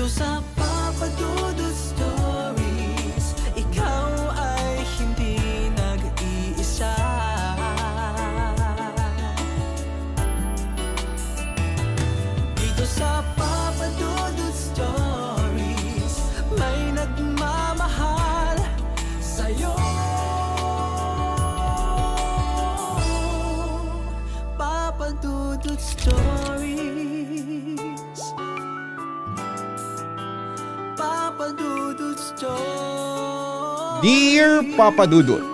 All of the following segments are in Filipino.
sa Papa Dudut Stories, ikaw ay hindi nag-iisa. Dito sa Papa Dudut Stories, may nagmamahal sa'yo. Papa Dudut Stories, Papa Dudut Stories. Dear Papa Dudut,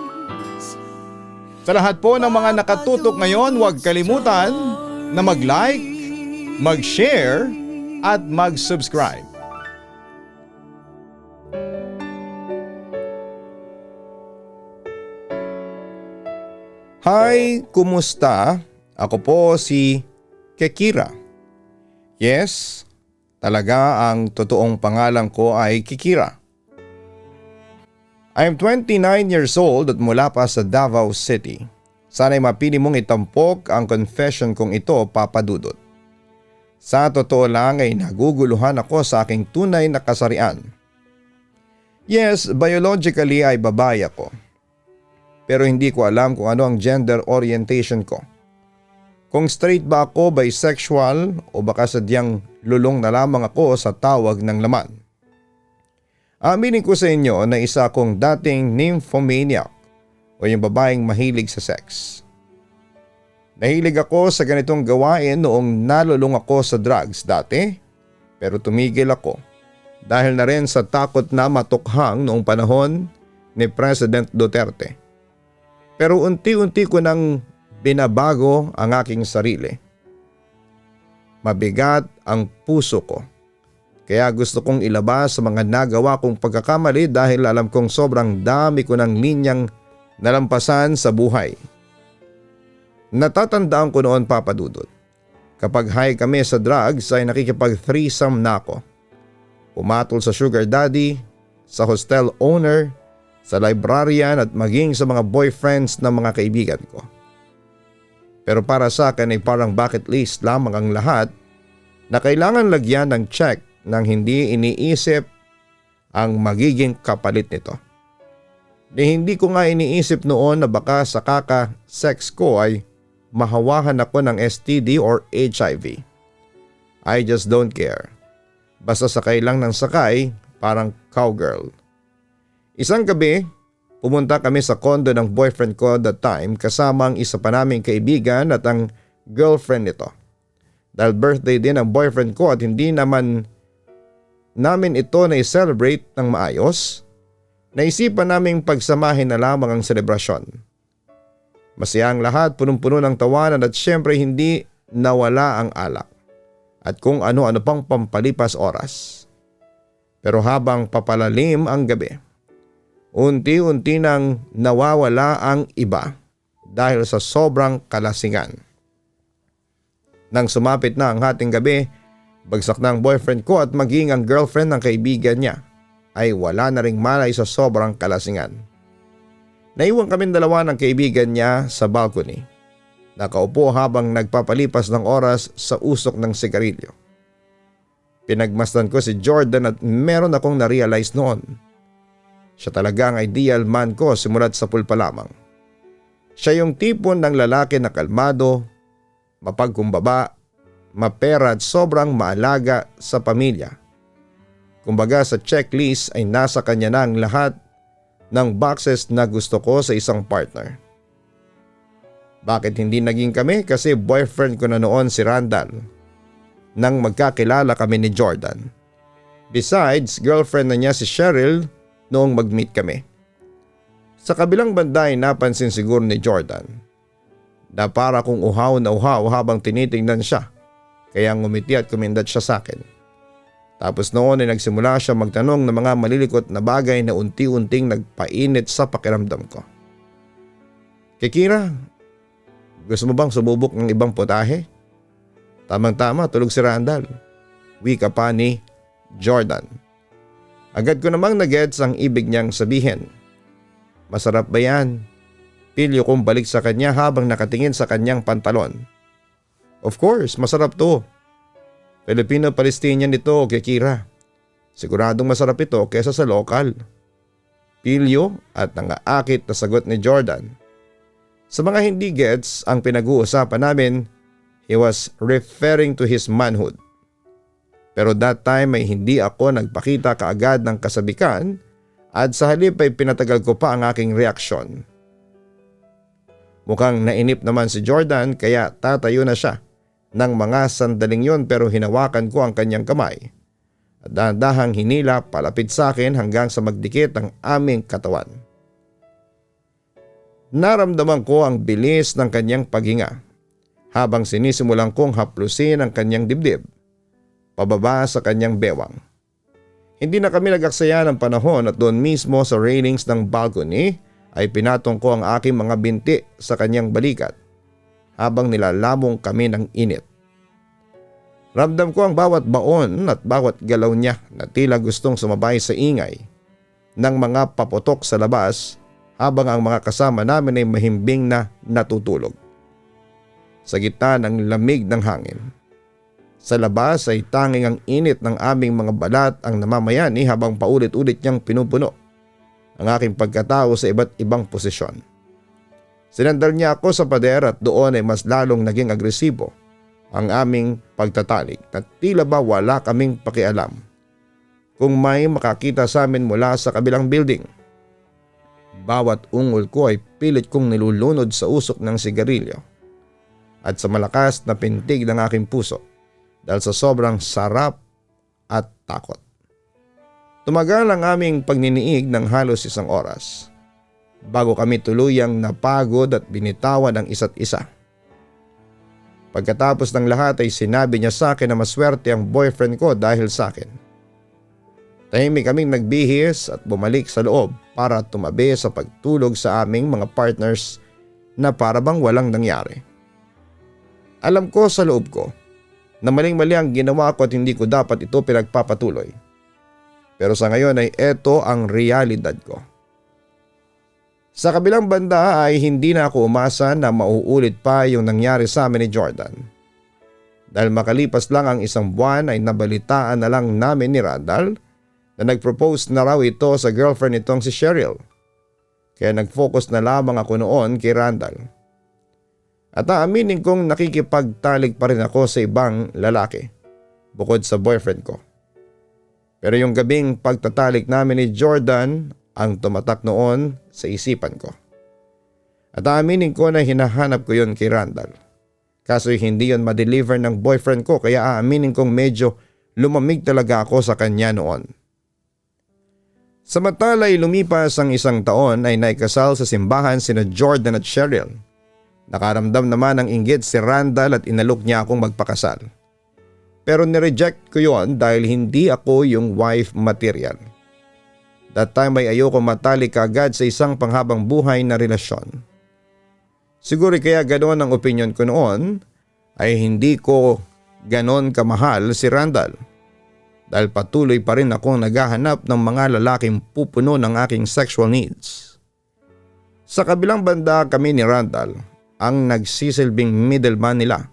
sa lahat po ng mga nakatutok ngayon, huwag kalimutan na mag-like, mag-share at mag-subscribe. Hi, kumusta? Ako po si Kekira. Yes, talaga ang totoong pangalan ko ay Kekira. I am 29 years old at mula pa sa Davao City. Sana'y mapili mong itampok ang confession kong ito, Papa Dudut. Sa totoo lang ay naguguluhan ako sa aking tunay na kasarian. Yes, biologically ay babae ako. Pero hindi ko alam kung ano ang gender orientation ko. Kung straight ba ako, bisexual o baka sadyang lulong na lamang ako sa tawag ng laman. Aminin ko sa inyo na isa akong dating nymphomaniac o yung babaeng mahilig sa sex. Nahilig ako sa ganitong gawain noong nalulong ako sa drugs dati, pero tumigil ako dahil na rin sa takot na matukhang noong panahon ni President Duterte. Pero unti-unti ko nang binabago ang aking sarili. Mabigat ang puso ko. Kaya gusto kong ilabas sa mga nagawa kong pagkakamali dahil alam kong sobrang dami ko ng linyang nalampasan sa buhay. Natatandaan ko noon, Papa Dudut. Kapag high kami sa drugs ay nakikipag-threesome na ako. Pumatol sa sugar daddy, sa hostel owner, sa librarian at maging sa mga boyfriends ng mga kaibigan ko. Pero para sa akin ay parang bucket list lamang ang lahat na kailangan lagyan ng check nang hindi iniisip ang magiging kapalit nito. Hindi ko nga iniisip noon na baka sa kaka-sex ko ay mahawahan ako ng STD or HIV. I just don't care. Basta sakay lang ng sakay, parang cowgirl. Isang gabi, pumunta kami sa condo ng boyfriend ko that time kasama ang isa pa naming kaibigan at ang girlfriend nito. Dahil birthday din ang boyfriend ko at hindi naman namin ito na i-celebrate ng maayos, naisipan naming pagsamahin na lamang ang selebrasyon. Masaya ang lahat, punong-puno ng tawanan at syempre hindi nawala ang alak at kung ano-ano pang pampalipas oras. Pero habang papalalim ang gabi, unti-unti nang nawawala ang iba dahil sa sobrang kalasingan. Nang sumapit na ang hating gabi, bagsak na ang boyfriend ko at maging ang girlfriend ng kaibigan niya ay wala na ring malay sa sobrang kalasingan. Naiwan kaming dalawa ng kaibigan niya sa balcony. Nakaupo habang nagpapalipas ng oras sa usok ng sigarilyo. Pinagmasdan ko si Jordan at meron akong na-realize noon. Siya talaga ang ideal man ko simulat sa pool pa lamang. Siya yung tipo ng lalaki na kalmado, mapagkumbaba, mapera at sobrang maalaga sa pamilya. Kumbaga sa checklist ay nasa kanya na ang lahat ng boxes na gusto ko sa isang partner. Bakit hindi naging kami? Kasi boyfriend ko na noon si Randall nang magkakilala kami ni Jordan. Besides, girlfriend na niya si Cheryl noong mag-meet kami. Sa kabilang banda ay napansin siguro ni Jordan na para kong uhaw na uhaw habang tinitingnan siya. Kaya ngumiti at kumindat siya sa akin. Tapos noon ay nagsimula siya magtanong ng mga malilikot na bagay na unti-unting nagpainit sa pakiramdam ko. Kekira, gusto mo bang sumubok ng ibang putahe? Tamang-tama, tulog si Randall. Wika pa ni Jordan. Agad ko namang nagets ang ibig niyang sabihin. Masarap ba yan? Pilyo kong balik sa kanya habang nakatingin sa kanyang pantalon. Of course, masarap to. Filipino-Palestinian ito, Kekira. Siguradong masarap ito kesa sa lokal. Pilyo at nangaakit na sagot ni Jordan. Sa mga hindi gets ang pinag-uusapan namin, he was referring to his manhood. Pero that time ay hindi ako nagpakita kaagad ng kasabikan at sa halip ay pinatagal ko pa ang aking reaksyon. Mukhang nainip naman si Jordan kaya tatayo na siya ng mga sandaling yon pero hinawakan ko ang kanyang kamay at dahan-dahang hinila palapit sa akin hanggang sa magdikit ang aming katawan. Naramdaman ko ang bilis ng kanyang paghinga habang sinisimulan kong haplusin ang kanyang dibdib pababa sa kanyang bewang. Hindi na kami nag-aksaya ng panahon at doon mismo sa railings ng balcony ay pinatong ko ang aking mga binti sa kanyang balikat habang nilalamong kami ng init. Ramdam ko ang bawat baon at bawat galaw niya na tila gustong sumabay sa ingay ng mga paputok sa labas habang ang mga kasama namin ay mahimbing na natutulog. Sa gitna ng lamig ng hangin. Sa labas ay tanging ang init ng aming mga balat ang namamayani habang paulit-ulit niyang pinupuno ang aking pagkatao sa iba't ibang posisyon. Sinandal niya ako sa pader at doon ay mas lalong naging agresibo ang aming pagtatalik na tila ba wala kaming pakialam kung may makakita sa amin mula sa kabilang building. Bawat ungol ko ay pilit kong nilulunod sa usok ng sigarilyo at sa malakas na pintig ng aking puso dahil sa sobrang sarap at takot. Tumagal ang aming pagniniig ng halos 1 oras bago kami tuluyang napagod at binitawan ang isa't isa. Pagkatapos ng lahat ay sinabi niya sa akin na maswerte ang boyfriend ko dahil sa akin. Tahimik kaming nagbihis at bumalik sa loob para tumabi sa pagtulog sa aming mga partners na para bang walang nangyari. Alam ko sa loob ko na maling-mali ang ginawa ko at hindi ko dapat ito pinagpapatuloy. Pero sa ngayon ay eto ang realidad ko. Sa kabilang banda ay hindi na ako umasa na mauulit pa yung nangyari sa amin ni Jordan. Dahil makalipas lang ang 1 buwan ay nabalitaan na lang namin ni Randall na nag-propose na raw ito sa girlfriend nitong si Cheryl. Kaya nag-focus na lamang ako noon kay Randall. At aaminin kong nakikipagtalik pa rin ako sa ibang lalaki bukod sa boyfriend ko. Pero yung gabing pagtatalik namin ni Jordan ang tumatak noon sa isipan ko. At aaminin ko na hinahanap ko yun kay Randall. Kaso hindi yun ma-deliver ng boyfriend ko kaya aaminin kong medyo lumamig talaga ako sa kanya noon. Samantala ay lumipas ang 1 taon ay naikasal sa simbahan sina Jordan at Cheryl. Nakaramdam naman ng inggit si Randall at inalok niya akong magpakasal. Pero nireject ko yon dahil hindi ako yung wife material. That time ay ayoko matalik agad sa isang panghabang buhay na relasyon. Siguro kaya ganoon ang opinion ko noon ay hindi ko ganon kamahal si Randall. Dahil patuloy pa rin akong naghahanap ng mga lalaking pupuno ng aking sexual needs. Sa kabilang banda kami ni Randall ang nagsisilbing middleman nila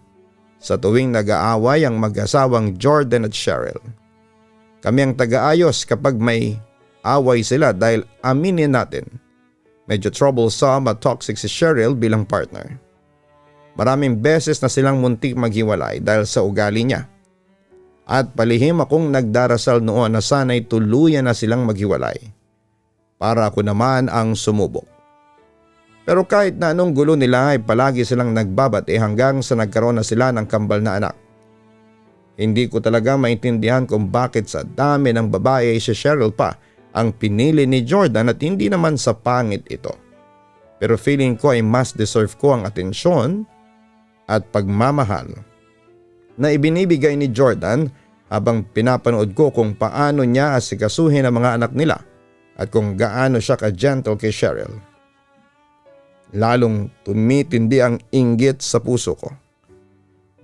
sa tuwing nag-aaway ang mag-asawang Jordan at Cheryl. Kami ang taga-ayos kapag may away sila dahil aminin natin, medyo troublesome at toxic si Cheryl bilang partner. Maraming beses na silang muntik maghiwalay dahil sa ugali niya. At palihim akong nagdarasal noon na sana'y tuluyan na silang maghiwalay para ako naman ang sumubok. Pero kahit na anong gulo nila ay palagi silang nagbabate hanggang sa nagkaroon na sila ng kambal na anak. Hindi ko talaga maintindihan kung bakit sa dami ng babae si Cheryl pa ang pinili ni Jordan at hindi naman sa pangit ito. Pero feeling ko ay mas deserve ko ang atensyon at pagmamahal na ibinibigay ni Jordan habang pinapanood ko kung paano niya asikasuhin ang mga anak nila at kung gaano siya ka-gentle kay Cheryl. Lalong tumitindi ang inggit sa puso ko.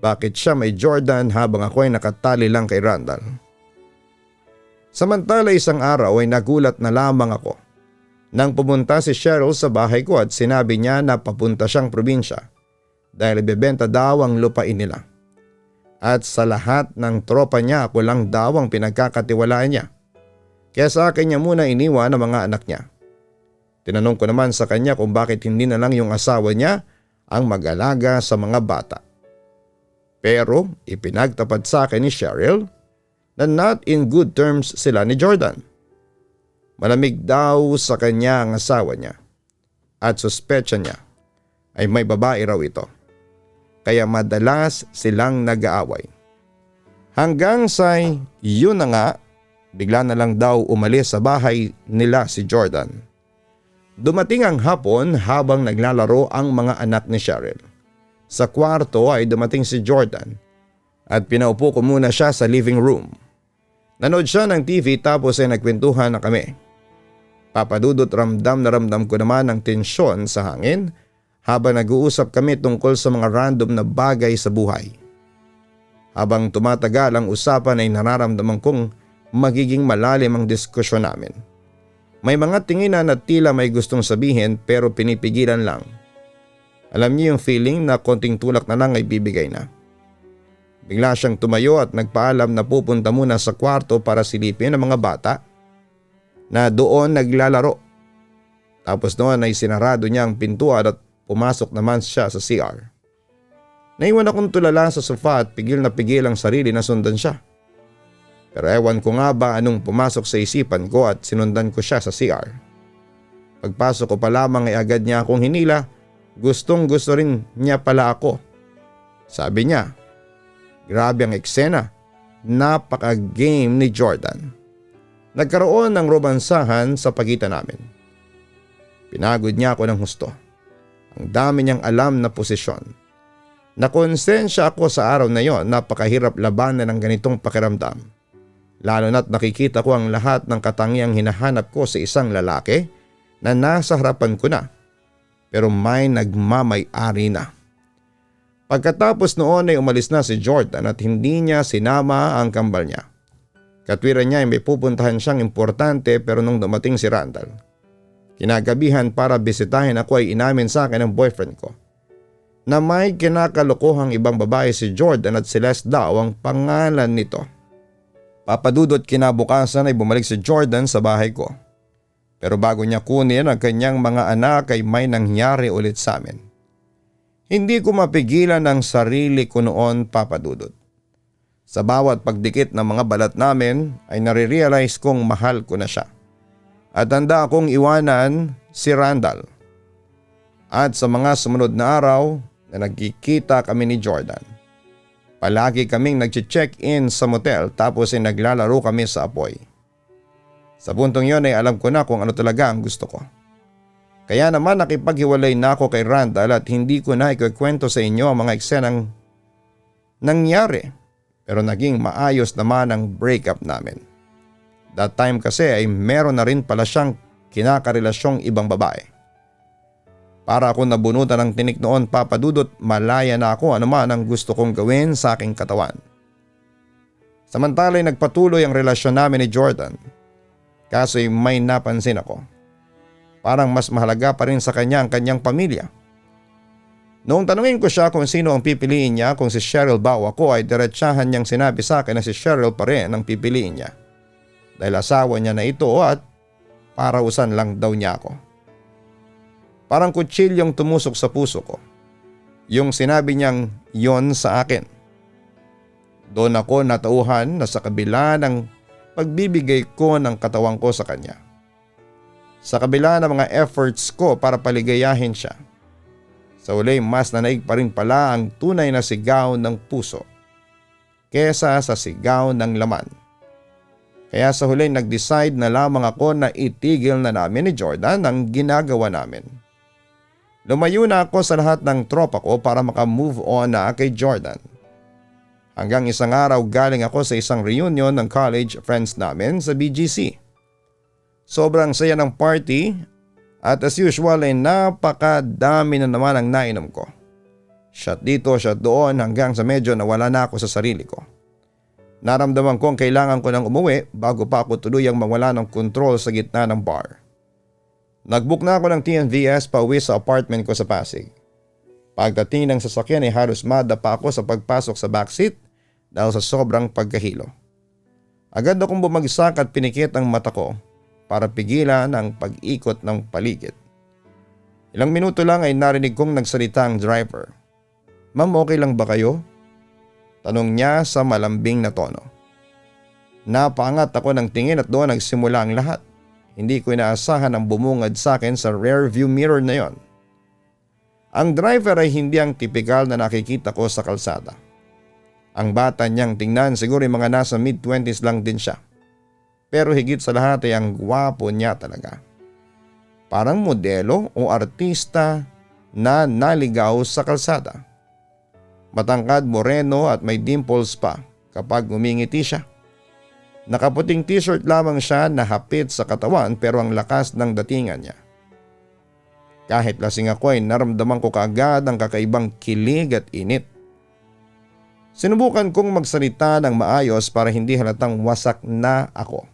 Bakit siya may Jordan habang ako ay nakatali lang kay Randall? Samantala 1 araw ay nagulat na lamang ako nang pumunta si Cheryl sa bahay ko at sinabi niya na papunta siyang probinsya dahil ibebenta daw ang lupain nila. At sa lahat ng tropa niya ako lang daw ang pinagkakatiwalaan niya. Kaya sa akin niya muna iniwan ang mga anak niya. Tinanong ko naman sa kanya kung bakit hindi na lang yung asawa niya ang mag-alaga sa mga bata. Pero ipinagtapat sa akin ni Cheryl na not in good terms sila ni Jordan. Malamig daw sa kanya ang asawa niya at suspetsya niya ay may babae raw ito. Kaya madalas silang nag-aaway. Hanggang sa yun na nga, bigla na lang daw umalis sa bahay nila si Jordan. Dumating ang hapon habang naglalaro ang mga anak ni Cheryl. Sa kwarto ay dumating si Jordan at pinaupo ko muna siya sa living room. Nanood siya ng TV tapos ay nagkwentuhan na kami. Papadudot, ramdam na ramdam ko naman ang tensyon sa hangin habang nag-uusap kami tungkol sa mga random na bagay sa buhay. Habang tumatagal ang usapan ay nararamdaman kong magiging malalim ang diskusyon namin. May mga tinginan at tila may gustong sabihin pero pinipigilan lang. Alam niyo yung feeling na konting tulak na lang ay bibigay na. Bigla siyang tumayo at nagpaalam na pupunta muna sa kwarto para silipin ang mga bata na doon naglalaro. Tapos noon ay sinarado niya ang pintuan at pumasok naman siya sa CR. Naiwan akong tulala sa sofa at pigil na pigil ang sarili na sundan siya. Pero ewan ko nga ba anong pumasok sa isipan ko at sinundan ko siya sa CR. Pagpasok ko pa lamang ay agad niya akong hinila, gustong gusto rin niya pala ako. Sabi niya, grabe ang eksena, napaka-game ni Jordan. Nagkaroon ng romansahan sa pagitan namin. Pinagod niya ako ng husto. Ang dami niyang alam na posisyon. Nakonsensya ako sa araw na yon, napakahirap labanan ng ganitong pakiramdam. Lalo na't nakikita ko ang lahat ng katangiang hinahanap ko sa isang lalaki na nasa harapan ko na. Pero may nagmamay-ari na. Pagkatapos noon ay umalis na si Jordan at hindi niya sinama ang kambal niya. Katwiran niya ay may pupuntahan siyang importante pero nung dumating si Randall, kinagabihan para bisitahin ako ay inamin sa akin ng boyfriend ko na may kinakalokohang ibang babae si Jordan at Celeste daw ang pangalan nito. Papadudot, kinabukasan ay bumalik si Jordan sa bahay ko. Pero bago niya kunin ang kanyang mga anak ay may nangyari ulit sa amin. Hindi ko mapigilan ang sarili ko noon, papadudot. Sa bawat pagdikit ng mga balat namin ay nare-realize kong mahal ko na siya. At handa akong iwanan si Randall. At sa mga sumunod na araw na nagkikita kami ni Jordan, palagi kaming nag-check-in sa motel tapos ay naglalaro kami sa apoy. Sa puntong yon ay alam ko na kung ano talaga ang gusto ko. Kaya naman nakipaghiwalay na ako kay Randall at hindi ko na ikukwento sa inyo ang mga eksenang nangyari. Pero naging maayos naman ang breakup namin. That time kasi ay meron na rin pala siyang kinakarelasyong ibang babae. Para ako nabunutan ng tinik noon, papadudot, malaya na ako anuman ang gusto kong gawin sa aking katawan. Samantala ay nagpatuloy ang relasyon namin ni Jordan. Kaso ay may napansin ako. Parang mas mahalaga pa rin sa kanya ang kanyang pamilya. Noong tanungin ko siya kung sino ang pipiliin niya, kung si Cheryl ba o ako, ay diretsahan niyang sinabi sa akin na si Cheryl pa rin ang pipiliin niya. Dahil asawa niya na ito at parausan lang daw niya ako. Parang kutsilyong tumusok sa puso ko. Yung sinabi niyang yon sa akin. Doon ako natauhan na sa kabila ng pagbibigay ko ng katawan ko sa kanya. Sa kabila ng mga efforts ko para paligayahin siya, sa uli mas nanaig pa rin pala ang tunay na sigaw ng puso kesa sa sigaw ng laman. Kaya sa huli nag-decide na lamang ako na itigil na namin ni Jordan ang ginagawa namin. Lumayo na ako sa lahat ng tropa ko para makamove on na kay Jordan. Hanggang isang araw galing ako sa isang reunion ng college friends namin sa BGC. Sobrang saya ng party at as usual ay napakadami na naman ang nainom ko. Shot dito, shot doon hanggang sa medyo nawala na ako sa sarili ko. Naramdaman kong kailangan ko nang umuwi bago pa ako tuluyang mawala ng kontrol sa gitna ng bar. Nagbook na ako ng TNVS pa uwi sa apartment ko sa Pasig. Pagdating ng sasakyan ay halos madapa ako sa pagpasok sa backseat dahil sa sobrang pagkahilo. Agad akong bumagsak at pinikit ang mata ko para pigilan ang pag-ikot ng paligid. Ilang minuto lang ay narinig kong nagsalita ang driver. "Ma'am, okay lang ba kayo?" Tanong niya sa malambing na tono. Napaangat ako ng tingin at doon nagsimula ang lahat. Hindi ko inaasahan ang bumungad sa akin sa rear view mirror na yon. Ang driver ay hindi ang tipikal na nakikita ko sa kalsada. Ang bata niyang tingnan siguro yung mga nasa mid-20s lang din siya. Pero higit sa lahat ay ang gwapo niya talaga. Parang modelo o artista na naligaw sa kalsada. Matangkad, moreno at may dimples pa kapag umingiti siya. Nakaputing t-shirt lamang siya na hapit sa katawan pero ang lakas ng datingan niya. Kahit lasing ako ay naramdaman ko kaagad ang kakaibang kilig at init. Sinubukan kong magsalita ng maayos para hindi halatang wasak na ako.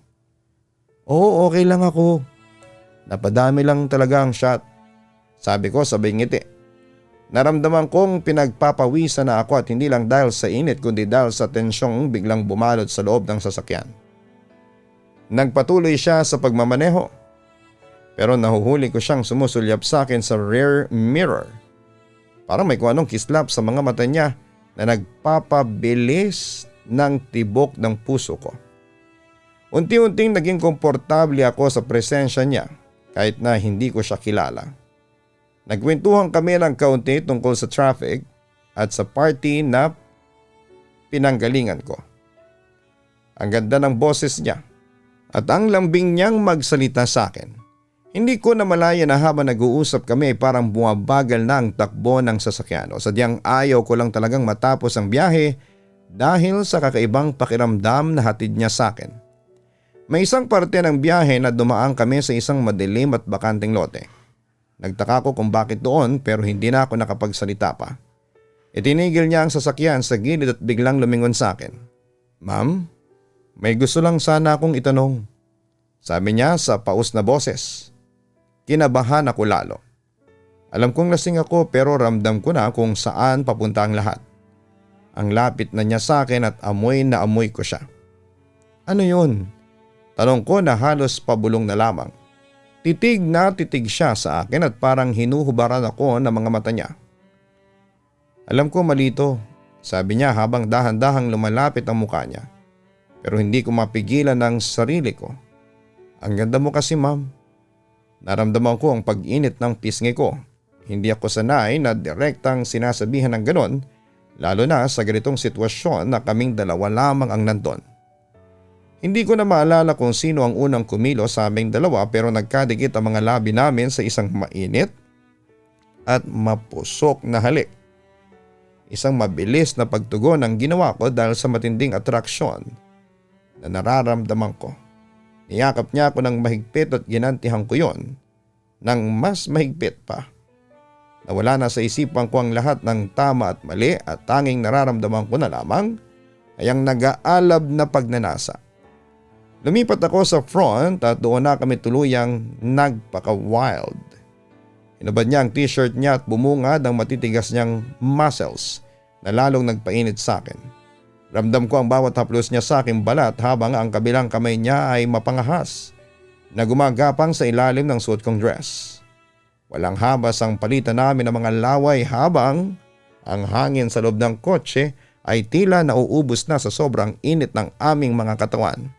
"Oo, okay lang ako. Napadami lang talaga ang shot," sabi ko sabay ngiti. Naramdaman kong pinagpapawisan na ako at hindi lang dahil sa init kundi dahil sa tensyong biglang bumalot sa loob ng sasakyan. Nagpatuloy siya sa pagmamaneho pero nahuhuli ko siyang sumusulyap sa akin sa rear mirror. Parang may kung anong kislap sa mga mata niya na nagpapabilis ng tibok ng puso ko. Unti-unting naging komportable ako sa presensya niya kahit na hindi ko siya kilala. Nagkwentuhan kami ng kaunti tungkol sa traffic at sa party na pinanggalingan ko. Ang ganda ng boses niya at ang lambing niyang magsalita sa akin. Hindi ko namalaya na habang nag-uusap kami parang bumabagal na ang takbo ng sasakyan o sadyang ayaw ko lang talagang matapos ang biyahe dahil sa kakaibang pakiramdam na hatid niya sa akin. May isang parte ng biyahe na dumaan kami sa isang madilim at bakanting lote. Nagtaka ko kung bakit doon pero hindi na ako nakapagsalita pa. Itinigil niya ang sasakyan sa gilid at biglang lumingon sa akin. "Ma'am, may gusto lang sana akong itanong," sabi niya sa paus na boses. Kinabahan ako lalo. Alam kong lasing ako pero ramdam ko na kung saan papunta ang lahat. Ang lapit na niya sa akin at amoy na amoy ko siya. "Ano yun?" Tanong ko na halos pabulong na lamang. Titig na titig siya sa akin at parang hinuhubaran ako ng mga mata niya. "Alam ko malito," sabi niya habang dahan-dahang lumalapit ang mukha niya. Pero hindi ko mapigilan ang sarili ko. "Ang ganda mo kasi, ma'am." Naramdaman ko ang pag-init ng pisngi ko. Hindi ako sanay na direktang sinasabihan ng ganon, lalo na sa ganitong sitwasyon na kaming dalawa lamang ang nandun. Hindi ko na maalala kung sino ang unang kumilos sa aming dalawa pero nagkadikit ang mga labi namin sa isang mainit at mapusok na halik. Isang mabilis na pagtugon ang ginawa ko dahil sa matinding atraksyon na nararamdaman ko. Niyakap niya ako ng mahigpit at ginantihan ko yon ng mas mahigpit pa. Nawala na sa isipan ko ang lahat ng tama at mali at tanging nararamdaman ko na lamang ay ang nag-aalab na pagnanasa. Lumipat ako sa front at doon na kami tuluyang nagpaka-wild. Hinubad niya ang t-shirt niya at bumungad ang matitigas niyang muscles na lalong nagpainit sa akin. Ramdam ko ang bawat haplos niya sa aking balat habang ang kabilang kamay niya ay mapangahas na gumagapang sa ilalim ng suot kong dress. Walang habas ang palitan namin ng mga laway habang ang hangin sa loob ng kotse ay tila nauubos na sa sobrang init ng aming mga katawan.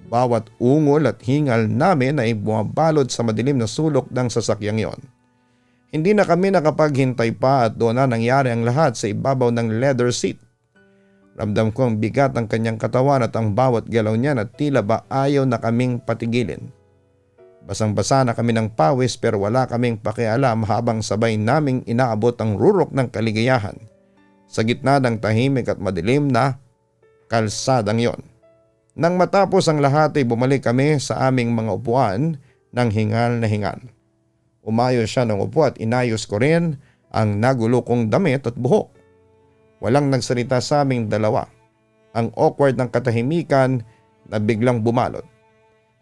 Bawat ungol at hingal namin ay bumabalot sa madilim na sulok ng sasakyang yon. Hindi na kami nakapaghintay pa at doon na nangyari ang lahat sa ibabaw ng leather seat. Ramdam ko ang bigat ng kanyang katawan at ang bawat galaw niya na tila ba ayaw na kaming patigilin. Basang-basa na kami ng pawis pero wala kaming pakialam habang sabay naming inaabot ang rurok ng kaligayahan sa gitna ng tahimik at madilim na kalsadang yon. Nang matapos ang lahat ay bumalik kami sa aming mga upuan ng hingal na hingal. Umayos siya ng upo at inayos ko rin ang nagulo kong damit at buhok. Walang nagsalita sa aming dalawa. Ang awkward ng katahimikan na biglang bumalot.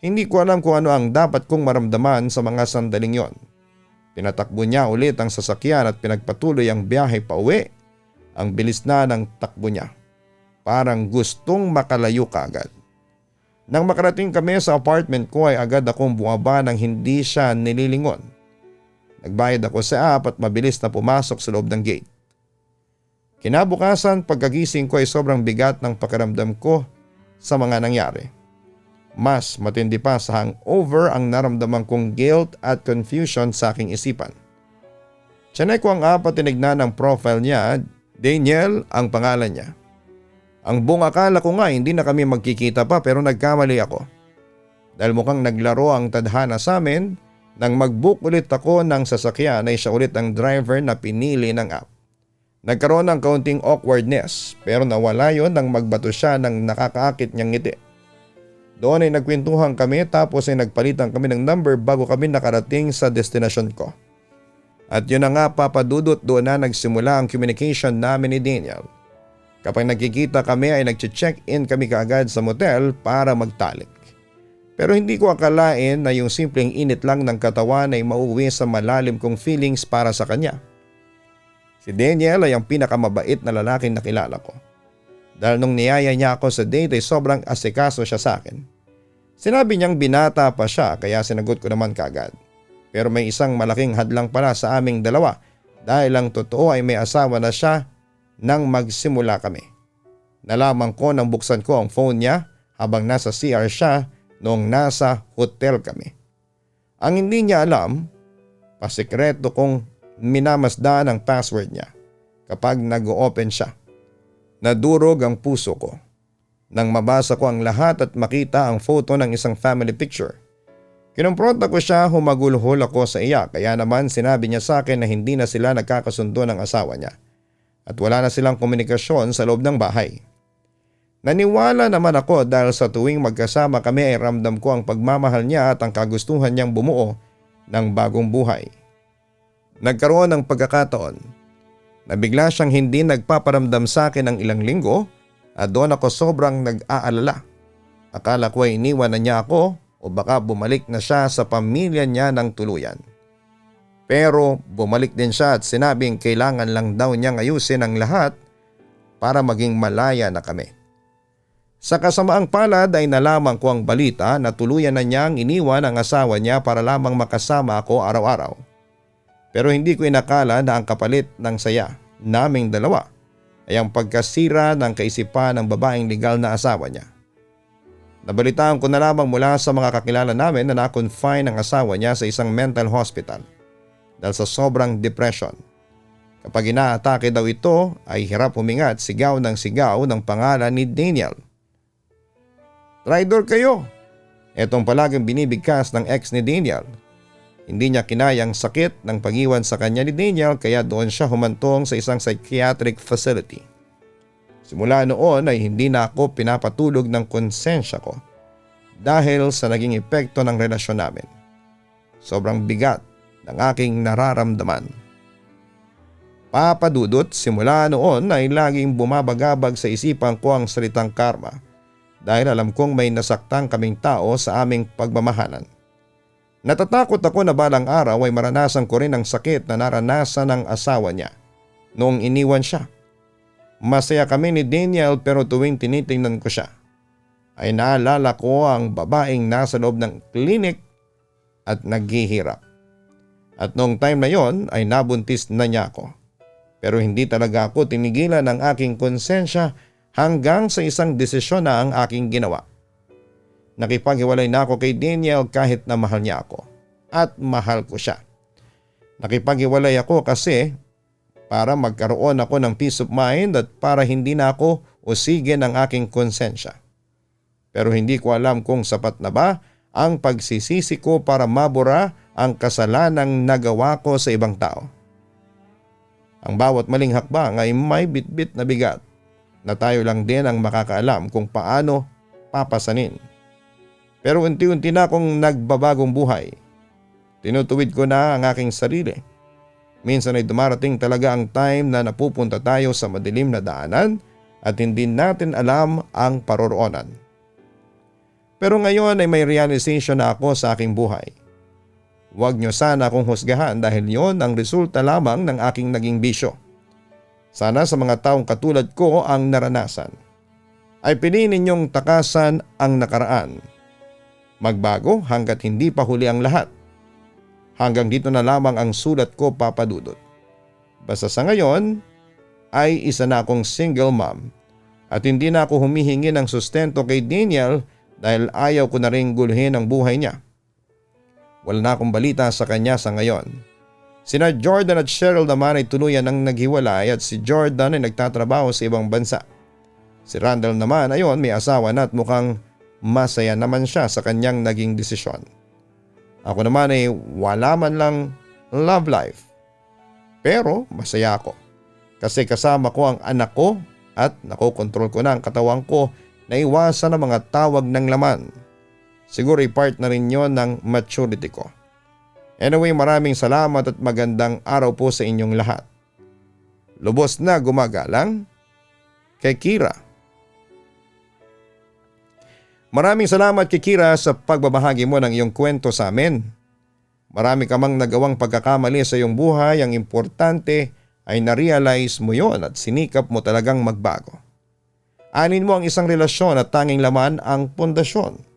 Hindi ko alam kung ano ang dapat kong maramdaman sa mga sandaling yon. Pinatakbo niya ulit ang sasakyan at pinagpatuloy ang biyahe pa uwi. Ang bilis na ng takbo niya. Parang gustong makalayo kaagad. Nang makarating kami sa apartment ko ay agad akong bumaba nang hindi siya nililingon. Nagbayad ako sa app at mabilis na pumasok sa loob ng gate. Kinabukasan pagkagising ko ay sobrang bigat ng pakiramdam ko sa mga nangyari. Mas matindi pa sa hangover ang naramdaman kong guilt at confusion sa aking isipan. Chinek ko ang app at tinignan ang profile niya, Daniel ang pangalan niya. Ang buong akala ko nga hindi na kami magkikita pa pero nagkamali ako. Dahil mukhang naglaro ang tadhana sa amin, nang mag-book ulit ako ng sasakyan ay siya ulit ang driver na pinili ng app. Nagkaroon ng kaunting awkwardness pero nawala yon nang magbato siya ng nakakaakit niyang ngiti. Doon ay nagkwentuhan kami tapos ay nagpalitan kami ng number bago kami nakarating sa destination ko. At yun na nga papadudot, doon na nagsimula ang communication namin ni Daniel. Kapag nagkikita kami ay nag-check-in kami kaagad sa motel para magtalik. Pero hindi ko akalain na yung simpleng init lang ng katawan ay mauwi sa malalim kong feelings para sa kanya. Si Daniel ay ang pinakamabait na lalaking nakilala ko. Dahil nung niyaya niya ako sa date ay sobrang asikaso siya sa akin. Sinabi niyang binata pa siya kaya sinagot ko naman kaagad. Pero may isang malaking hadlang pala sa aming dalawa dahil ang totoo ay may asawa na siya nang magsimula kami. Nalaman ko nang buksan ko ang phone niya habang nasa CR siya noong nasa hotel kami. Ang hindi niya alam, pasikreto kong minamasdan ang password niya kapag nag-open siya. Nadurog ang puso ko nang mabasa ko ang lahat at makita ang photo ng isang family picture. Kinumpronta ko siya, humagulhol ako sa iyak kaya naman sinabi niya sa akin na hindi na sila nagkakasundo ng asawa niya at wala na silang komunikasyon sa loob ng bahay. Naniwala naman ako dahil sa tuwing magkasama kami ay ramdam ko ang pagmamahal niya at ang kagustuhan niyang bumuo ng bagong buhay. Nagkaroon ng pagkakataon na bigla siyang hindi nagpaparamdam sa akin ng ilang linggo at doon ako sobrang nag-aalala. Akala ko ay iniwan na niya ako o baka bumalik na siya sa pamilya niya ng tuluyan. Pero bumalik din siya at sinabing kailangan lang daw niyang ayusin ang lahat para maging malaya na kami. Sa kasamaang palad ay nalaman ko ang balita na tuluyan na niyang iniwan ang asawa niya para lamang makasama ako araw-araw. Pero hindi ko inakala na ang kapalit ng saya naming dalawa ay ang pagkasira ng kaisipan ng babaeng legal na asawa niya. Nabalitaan ko na lamang mula sa mga kakilala namin na na-confine ang asawa niya sa isang mental hospital dahil sa sobrang depression. Kapag inaatake daw ito ay hirap huminga at sigaw ng pangalan ni Daniel. "Traidor kayo!" Itong palaging binibigkas ng ex ni Daniel. Hindi niya kinayang sakit ng pag-iwan sa kanya ni Daniel kaya doon siya humantong sa isang psychiatric facility. Simula noon ay hindi na ako pinapatulog ng konsensya ko dahil sa naging epekto ng relasyon namin. Sobrang bigat ng aking nararamdaman. Papadudot, simula noon ay laging bumabagabag sa isipan ko ang salitang karma dahil alam kong may nasaktang kaming tao sa aming pagmamahalan. Natatakot ako na balang araw ay maranasan ko rin ang sakit na naranasan ng asawa niya noong iniwan siya. Masaya kami ni Daniel pero tuwing tinitingnan ko siya ay naalala ko ang babaeng nasa loob ng klinik at naghihirap. At noong time na yon ay nabuntis na niya ako. Pero hindi talaga ako tinigilan ng aking konsensya hanggang sa isang desisyon na ang aking ginawa. Nakipaghiwalay na ako kay Daniel kahit na mahal niya ako at mahal ko siya. Nakipaghiwalay ako kasi para magkaroon ako ng peace of mind at para hindi na ako usigin ang aking konsensya. Pero hindi ko alam kung sapat na ba ang pagsisisi ko para mabura ang kasalanang nagawa ko sa ibang tao. Ang bawat maling hakbang ay may bitbit na bigat na tayo lang din ang makakaalam kung paano papasanin. Pero unti-unti na akong nagbabagong buhay. Tinutuwid ko na ang aking sarili. Minsan ay dumarating talaga ang time na napupunta tayo sa madilim na daanan at hindi natin alam ang paroroonan. Pero ngayon ay may realization na ako sa aking buhay. Huwag niyo sana akong husgahan dahil yon ang resulta lamang ng aking naging bisyo. Sana sa mga taong katulad ko ang naranasan. ay pinili ninyong takasan ang nakaraan. Magbago hanggat hindi pa huli ang lahat. Hanggang dito na lamang ang sulat ko, Papa Dudut. Basta sa ngayon ay isa na akong single mom at hindi na ako humihingi ng sustento kay Daniel dahil ayaw ko na ring guluhin ang buhay niya. Wala na akong balita sa kanya sa ngayon. Sina Jordan at Cheryl naman ay tuluyan ang naghiwalay at si Jordan ay nagtatrabaho sa ibang bansa. Si Randall naman ayon may asawa na at mukhang masaya naman siya sa kanyang naging desisyon. Ako naman ay wala man lang love life. Pero masaya ako kasi kasama ko ang anak ko at nakokontrol ko na ang katawan ko na iwasan ang mga tawag ng laman. Siguro i-part na rin yon ng maturity ko. Anyway, maraming salamat at magandang araw po sa inyong lahat. Lubos na gumagalang, kay Kira. Maraming salamat kay Kira sa pagbabahagi mo ng iyong kwento sa amin. Marami ka mang nagawang pagkakamali sa iyong buhay, ang importante ay na-realize mo yon at sinikap mo talagang magbago. Anin mo ang isang relasyon at tanging laman ang pundasyon.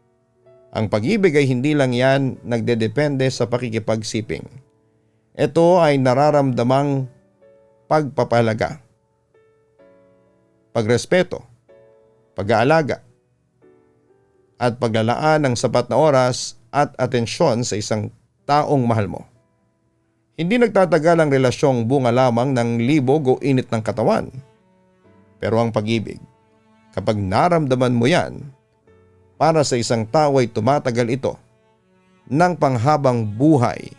Ang pag-ibig ay hindi lang yan nagdedepende sa pakikipagsiping. Ito ay nararamdamang pagpapahalaga, pagrespeto, pag-aalaga, at paglalaan ng sapat na oras at atensyon sa isang taong mahal mo. Hindi nagtatagal ang relasyong bunga lamang ng libog o init ng katawan. Pero ang pag-ibig, kapag naramdaman mo yan, para sa isang tao ay tumatagal ito ng panghabang buhay.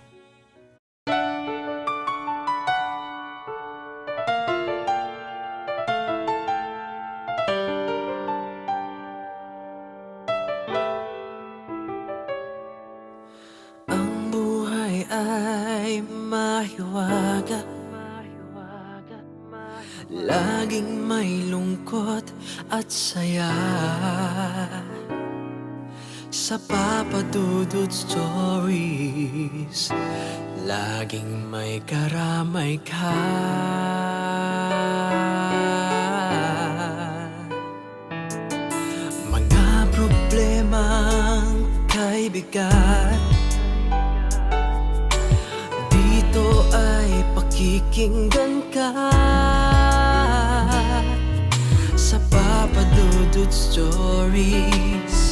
Ang buhay ay mahiwaga, laging may lungkot at saya. Sa Papa Dudut Stories, laging may karamay ka. Mga problemang kay bigat, dito ay pakikinggan ka. Sa Papa Dudut Stories,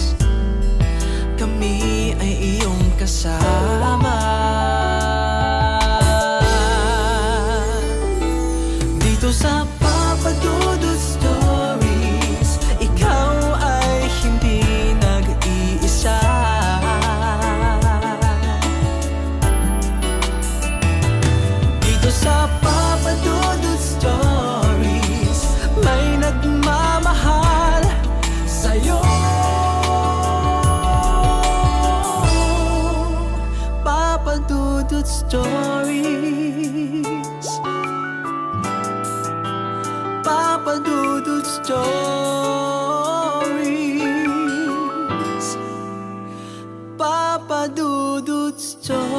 kami ay iyong kasama. Dito sa Papa Dudut Stories, ikaw ay hindi nag-iisa. Dito sa Papa Dudut Stories, may nagmamahal sa'yo. Papa Dudut Stories, Papa Dudut Stories, Papa Dudut Stories.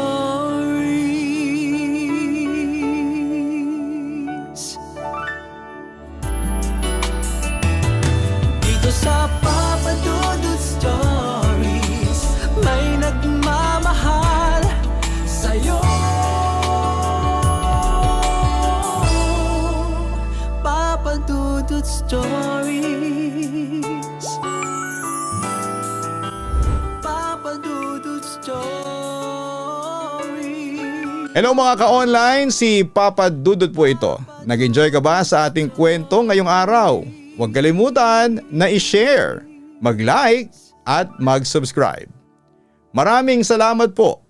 Dito sa Papa Dudut Stories, may nagmamahal sa'yo. Papa Dudut Stories, Papa Dudut Stories. Hello mga ka-online, si Papa Dudut po ito. Nag-enjoy ka ba sa ating kwento ngayong araw? Huwag kalimutan na i-share, mag-like at mag-subscribe. Maraming salamat po.